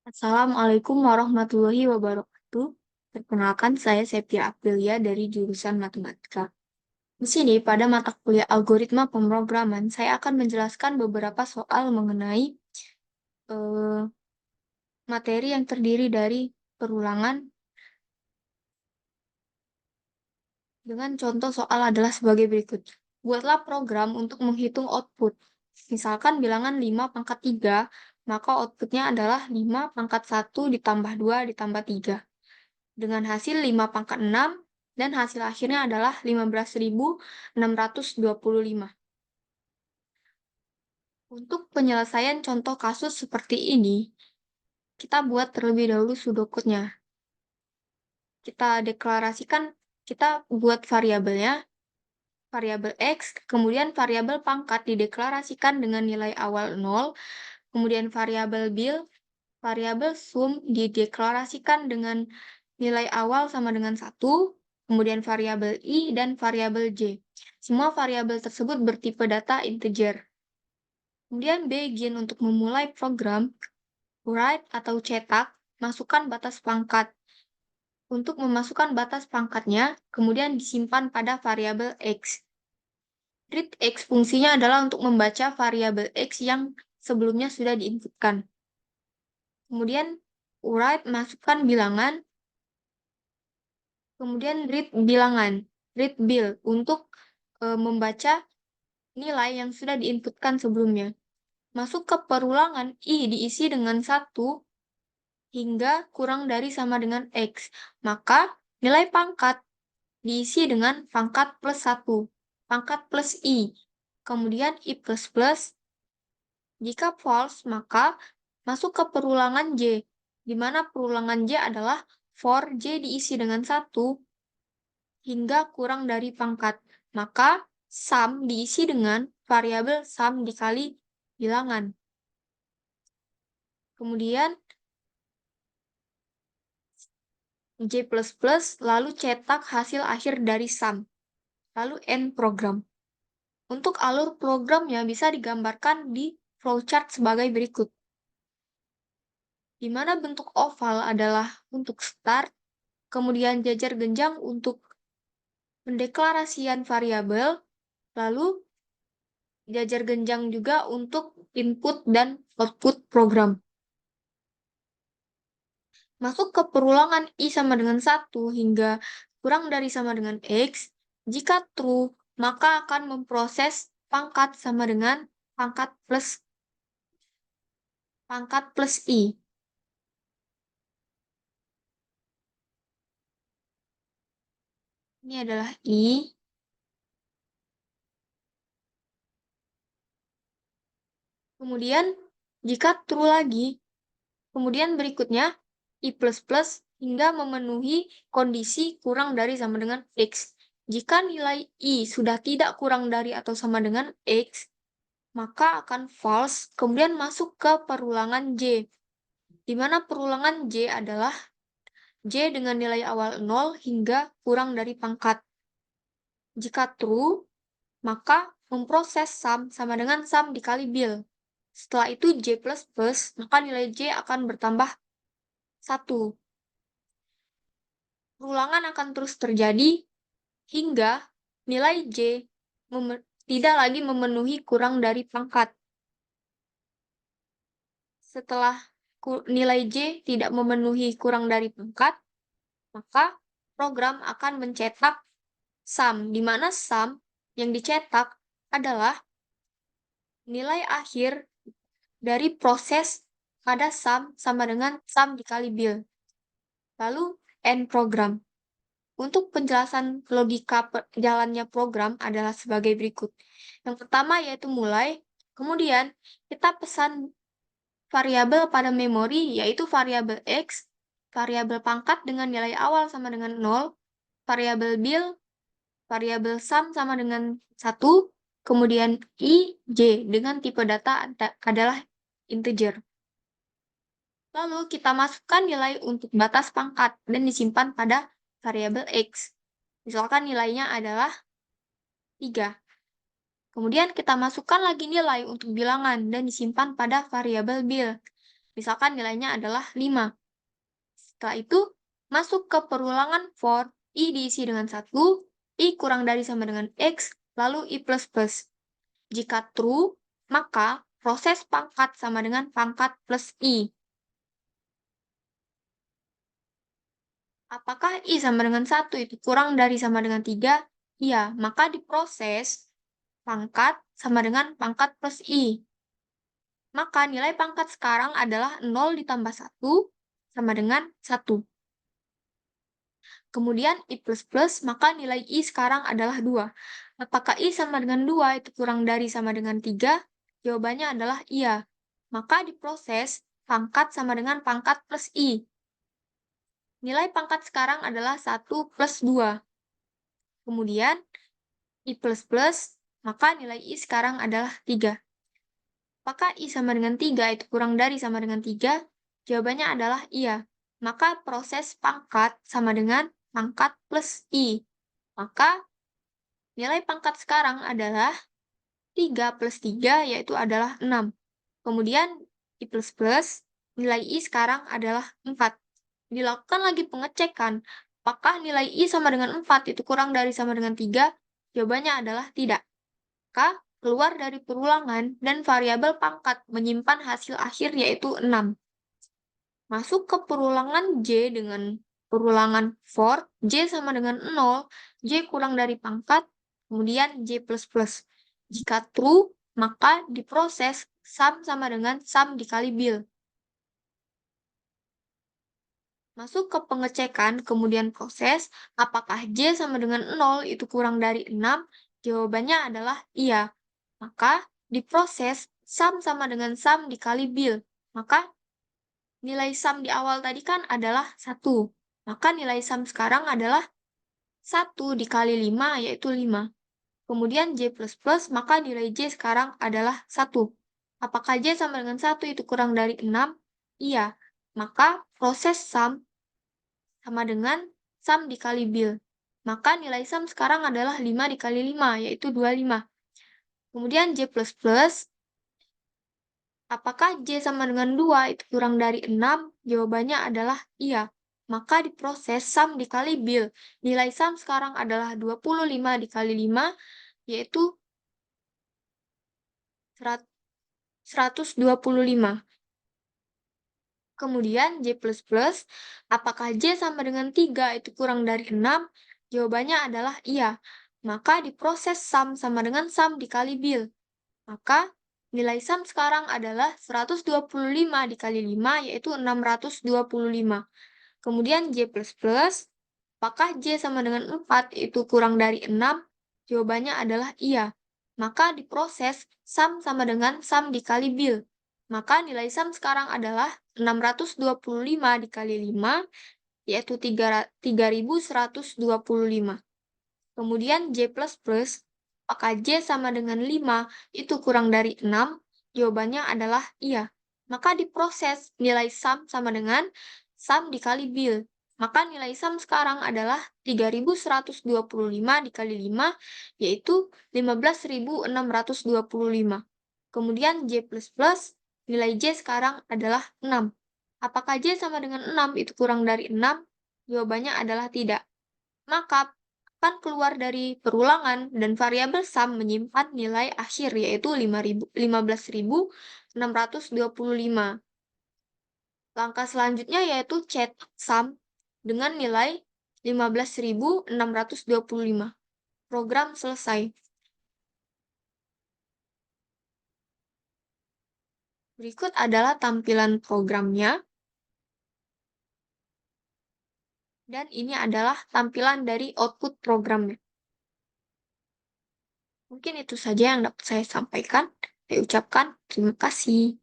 Assalamualaikum warahmatullahi wabarakatuh. Perkenalkan, saya Septia Aprilia dari jurusan Matematika. Di sini, pada mata kuliah algoritma pemrograman, saya akan menjelaskan beberapa soal mengenai eh, materi yang terdiri dari perulangan dengan contoh soal adalah sebagai berikut. Buatlah program untuk menghitung output. Misalkan bilangan 5 pangkat 3, maka outputnya adalah 5 pangkat 1 ditambah 2 ditambah 3. Dengan hasil 5 pangkat 6, dan hasil akhirnya adalah 15.625. Untuk penyelesaian contoh kasus seperti ini, kita buat terlebih dahulu pseudocode-nya. Kita deklarasikan, kita buat variabelnya, variabel X, kemudian variabel pangkat dideklarasikan dengan nilai awal 0, kemudian variabel sum dideklarasikan dengan nilai awal sama dengan 1, kemudian variabel I dan variabel J. Semua variabel tersebut bertipe data integer. Kemudian begin untuk memulai program, write atau cetak, masukkan batas pangkat. Untuk memasukkan batas pangkatnya, kemudian disimpan pada variabel X. Read X fungsinya adalah untuk membaca variabel X yang sebelumnya sudah diinputkan. Kemudian write masukkan bilangan, kemudian read bil untuk membaca nilai yang sudah diinputkan sebelumnya. Masuk ke perulangan I diisi dengan 1 hingga kurang dari sama dengan X. Maka nilai pangkat diisi dengan pangkat plus 1, pangkat plus I. Kemudian I plus plus. Jika false, maka masuk ke perulangan J, di mana perulangan J adalah for J diisi dengan 1 hingga kurang dari pangkat. Maka sum diisi dengan variabel sum dikali bilangan. Kemudian J++, lalu cetak hasil akhir dari sum. Lalu end program. Untuk alur programnya bisa digambarkan di flowchart sebagai berikut. Di mana bentuk oval adalah untuk start, kemudian jajar genjang untuk pendeklarasian variabel, lalu jajar genjang juga untuk input dan output program. Masuk ke perulangan I sama dengan 1 hingga kurang dari sama dengan X. Jika true, maka akan memproses pangkat sama dengan pangkat plus I. Ini adalah I. Kemudian, jika true lagi, kemudian berikutnya I++ hingga memenuhi kondisi kurang dari sama dengan X. Jika nilai I sudah tidak kurang dari atau sama dengan X, maka akan false, kemudian masuk ke perulangan J, di mana perulangan J adalah J dengan nilai awal 0 hingga kurang dari pangkat. Jika true, maka memproses sum sama dengan sum dikali bil. Setelah itu J++, maka nilai J akan bertambah 1. Perulangan akan terus terjadi hingga nilai J tidak lagi memenuhi kurang dari pangkat. Setelah nilai J tidak memenuhi kurang dari pangkat, maka program akan mencetak sum, di mana sum yang dicetak adalah nilai akhir dari proses pada sum sama dengan sum dikali bil. Lalu end program. Untuk penjelasan logika jalannya program adalah sebagai berikut. Yang pertama yaitu mulai, kemudian kita pesan variabel pada memori yaitu variabel X, variabel pangkat dengan nilai awal sama dengan 0, variabel bil, variabel sum sama dengan 1, kemudian I, J dengan tipe data adalah integer. Lalu kita masukkan nilai untuk batas pangkat dan disimpan pada variabel X. Misalkan nilainya adalah 3. Kemudian kita masukkan lagi nilai untuk bilangan dan disimpan pada variabel bil. misalkan nilainya adalah 5. Setelah itu, masuk ke perulangan for, I diisi dengan 1, I kurang dari sama dengan X, lalu I plus plus. Jika true, maka proses pangkat sama dengan pangkat plus I. Apakah I sama dengan 1 itu kurang dari sama dengan 3? Iya, maka diproses pangkat sama dengan pangkat plus I. Maka nilai pangkat sekarang adalah 0 ditambah 1 sama dengan 1. Kemudian I plus plus, maka nilai I sekarang adalah 2. Apakah I sama dengan 2 itu kurang dari sama dengan 3? Jawabannya adalah iya. Maka diproses pangkat sama dengan pangkat plus I. Nilai pangkat sekarang adalah 1 plus 2. Kemudian I plus plus, maka nilai I sekarang adalah 3. Apakah I sama dengan 3 itu kurang dari sama dengan 3? Jawabannya adalah iya. Maka proses pangkat sama dengan pangkat plus I. Maka nilai pangkat sekarang adalah 3 plus 3, yaitu adalah 6. Kemudian I plus plus, nilai I sekarang adalah 4. Dilakukan lagi pengecekan, apakah nilai I sama dengan 4 itu kurang dari sama dengan 3? Jawabannya adalah tidak. Maka keluar dari perulangan dan variabel pangkat menyimpan hasil akhir yaitu 6. Masuk ke perulangan J dengan perulangan for, J sama dengan 0, J kurang dari pangkat, kemudian J plus plus. Jika true, maka diproses sum sama dengan sum dikali bil. Masuk ke pengecekan, kemudian proses, apakah J sama dengan 0 itu kurang dari 6? Jawabannya adalah iya. Maka diproses sum sama dengan sum dikali bil. Maka nilai sum di awal tadi kan adalah 1. Maka nilai sum sekarang adalah 1 dikali 5, yaitu 5. Kemudian J plus plus, maka nilai J sekarang adalah 1. Apakah J sama dengan 1 itu kurang dari 6? Iya. Maka proses sum sama dengan sum dikali bil. Maka nilai sum sekarang adalah 5 dikali 5, yaitu 25. Kemudian J plus plus, apakah J sama dengan 2 itu kurang dari 6? Jawabannya adalah iya. Maka diproses sum dikali bil. Nilai sum sekarang adalah 25 dikali 5, yaitu 125. Kemudian J plus plus, apakah J sama dengan 3 itu kurang dari 6? Jawabannya adalah iya. Maka diproses sum sama dengan sum dikali bil. Maka nilai sum sekarang adalah 125 dikali 5, yaitu 625. Kemudian J plus plus, apakah J sama dengan 4 itu kurang dari 6? Jawabannya adalah iya. Maka diproses sum sama dengan sum dikali bil. Maka nilai sum sekarang adalah 625 dikali 5, yaitu 3125. Kemudian J plus plus, apakah J sama dengan 5 itu kurang dari 6? Jawabannya adalah iya. Maka diproses nilai sum sama dengan sum dikali bil. Maka nilai sum sekarang adalah 3125 dikali 5, yaitu 15.625. Kemudian J plus plus, nilai J sekarang adalah 6. Apakah J sama dengan 6 itu kurang dari 6? Jawabannya adalah tidak. Maka akan keluar dari perulangan dan variabel sum menyimpan nilai akhir yaitu 15.625. Langkah selanjutnya yaitu cetak sum dengan nilai 15.625. Program selesai. Berikut adalah tampilan programnya. Dan ini adalah tampilan dari output programnya. Mungkin itu saja yang dapat saya sampaikan. Saya ucapkan terima kasih.